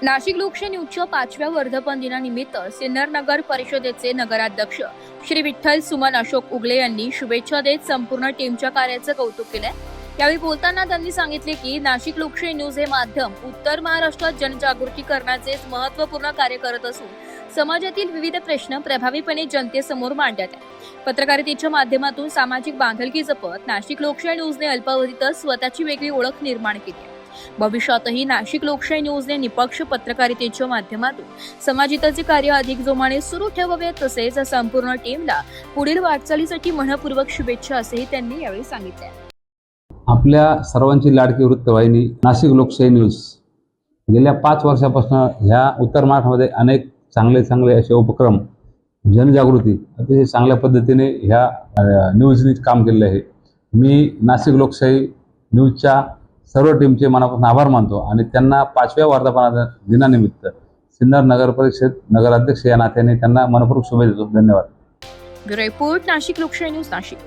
नाशिक लोकशाही न्यूजच्या 5व्या वर्धापन दिनानिमित्त सिन्नर नगर परिषदेचे नगराध्यक्ष श्री विठ्ठल सुमन अशोक उगले यांनी शुभेच्छा देत संपूर्ण टीमच्या कार्याचं कौतुक केले। यावेळी बोलताना त्यांनी सांगितले की नाशिक लोकशाही न्यूज हे माध्यम उत्तर महाराष्ट्रात जनजागृती करण्याचे महत्त्वपूर्ण कार्य करत असून समाजातील विविध प्रश्न प्रभावीपणे जनतेसमोर मांडत आहे। पत्रकारितेच्या माध्यमातून सामाजिक बांधिलकी जपत नाशिक लोकशाही न्यूजने अल्पावधीतच स्वतःची वेगळी ओळख निर्माण केली आहे। भविष्यातही नाशिक लोकशाही न्यूजने निपक्ष पत्रकारितेच्या माध्यमातून समाजहिताचे कार्य अधिक जोमाने सुरू ठेवावे, तसेच संपूर्ण टीमला पुढील वाटचालीसाठी मनपूर्वक शुभेच्छा असेही त्यांनी यावेळी सांगितले। आपल्या सर्वांची लाडकी वृत्तवाहिनी नाशिक लोकशाही न्यूज गेल्या 5 वर्षापासून ह्या उत्तर महाराष्ट्रामध्ये अनेक चांगले असे उपक्रम जनजागृती अतिशय चांगल्या पद्धतीने ह्या न्यूजनी काम केलेले आहे। मी नाशिक लोकशाही न्यूजच्या सर्व टीमचे मनापासून आभार मानतो आणि त्यांना 5व्या वर्धापन दिनानिमित्त सिन्नर नगर परिषद नगराध्यक्ष या नात्याने त्यांना मनपूर्वक शुभेच्छा देतो। धन्यवाद। ब्युरो रिपोर्ट, नाशिक लोकशाही न्यूज, नाशिक।